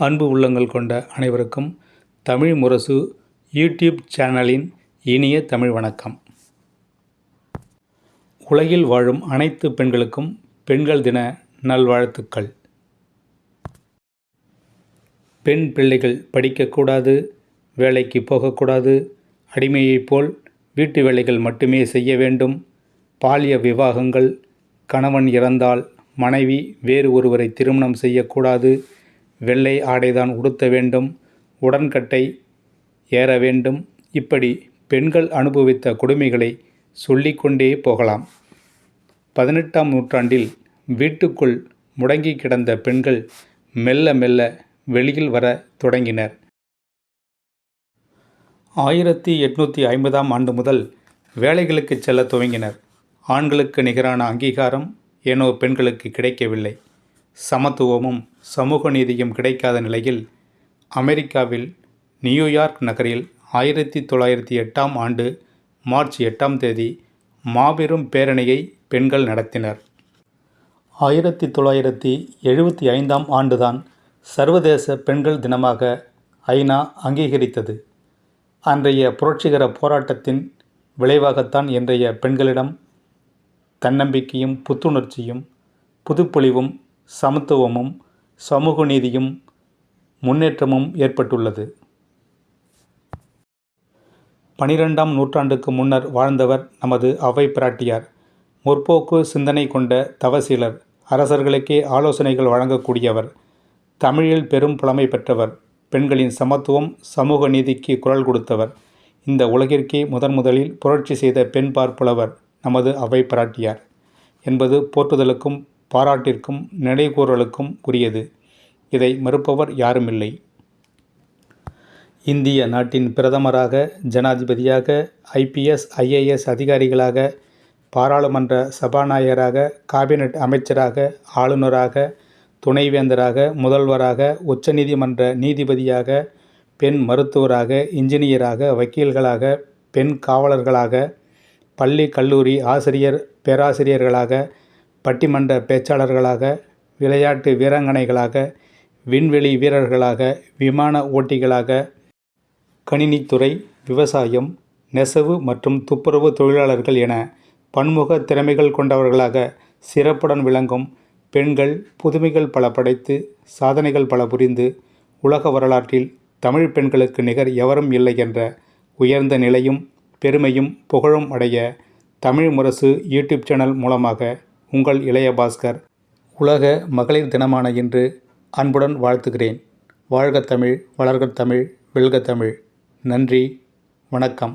அன்பு உள்ளங்கள் கொண்ட அனைவருக்கும் தமிழ் முரசு யூடியூப் சேனலின் இனிய தமிழ் வணக்கம். உலகில் வாழும் அனைத்து பெண்களுக்கும் பெண்கள் தின நல்வாழ்த்துக்கள். பெண் பிள்ளைகள் படிக்கக்கூடாது, வேலைக்கு போகக்கூடாது, அடிமையைப் போல் வீட்டு வேலைகள் மட்டுமே செய்ய வேண்டும், பாலிய விவாகங்கள், கணவன் இறந்தால் மனைவி வேறு ஒருவரை திருமணம் செய்யக்கூடாது, வெள்ளை ஆடைதான் உடுத்த வேண்டும், உடன்கட்டை ஏற வேண்டும், இப்படி பெண்கள் அனுபவித்த கொடுமைகளை சொல்லிக்கொண்டே போகலாம். 18ஆம் நூற்றாண்டில் வீட்டுக்குள் முடங்கி கிடந்த பெண்கள் மெல்ல மெல்ல வெளியில் வர தொடங்கினர். 1850ஆம் ஆண்டு முதல் வேலைகளுக்கு செல்ல துவங்கினர். ஆண்களுக்கு நிகரான அங்கீகாரம் ஏனோ பெண்களுக்கு கிடைக்கவில்லை. சமத்துவமும் சமூக நீதியும் கிடைக்காத நிலையில் அமெரிக்காவில் நியூயார்க் நகரில் 1908ஆம் ஆண்டு மார்ச் 8ஆம் தேதி மாபெரும் பேரணியை பெண்கள் நடத்தினர். 1975ஆம் ஆண்டுதான் சர்வதேச பெண்கள் தினமாக ஐநா அங்கீகரித்தது. அன்றைய புரட்சிகர போராட்டத்தின் விளைவாகத்தான் இன்றைய பெண்களிடம் தன்னம்பிக்கையும் புத்துணர்ச்சியும் புதுப்பொலிவும் சமத்துவமும் சமூக நீதியும் முன்னேற்றமும் ஏற்பட்டுள்ளது. 12ஆம் நூற்றாண்டுக்கு முன்னர் வாழ்ந்தவர் நமது அவை பிராட்டியார். முற்போக்கு சிந்தனை கொண்ட தவசீலர், அரசர்களுக்கே ஆலோசனைகள் வழங்கக்கூடியவர், தமிழில் பெரும் புலமை பெற்றவர், பெண்களின் சமத்துவம் சமூக நீதிக்கு குரல் கொடுத்தவர், இந்த உலகிற்கே முதலில் புரட்சி செய்த பெண் பார்ப்புலவர் நமது அவை பிராட்டியார் என்பது போற்றுதலுக்கும் பாராட்டிற்கும் நினைகூறலுக்கும் உரியது. இதை மறுப்பவர் யாருமில்லை. இந்திய நாட்டின் பிரதமராக, ஜனாதிபதியாக, IPS IAS அதிகாரிகளாக, பாராளுமன்ற சபாநாயகராக, காபினட் அமைச்சராக, ஆளுநராக, துணைவேந்தராக, முதல்வராக, உச்சநீதிமன்ற நீதிபதியாக, பெண் மருத்துவராக, இன்ஜினியராக, வக்கீல்களாக, பெண் காவலர்களாக, பள்ளி கல்லூரி ஆசிரியர் பேராசிரியர்களாக, பட்டிமன்ற பேச்சாளர்களாக, விளையாட்டு வீராங்கனைகளாக, விண்வெளி வீரர்களாக, விமான ஓட்டிகளாக, கணினித்துறை, விவசாயம், நெசவு மற்றும் துப்புரவு தொழிலாளர்கள் என பன்முக திறமைகள் கொண்டவர்களாக சிறப்புடன் விளங்கும் பெண்கள் புதுமைகள் பல படைத்து சாதனைகள் பல புரிந்து உலக வரலாற்றில் தமிழ் பெண்களுக்கு நிகர் எவரும் இல்லை என்ற உயர்ந்த நிலையும் பெருமையும் புகழும் அடைய தமிழ் முரசு யூடியூப் சேனல் மூலமாக உங்கள் இளைய பாஸ்கர் உலக மகளிர் தினமான இன்று அன்புடன் வாழ்த்துகிறேன். வாழ்க தமிழ், வளர்க தமிழ், வெல்க தமிழ். நன்றி, வணக்கம்.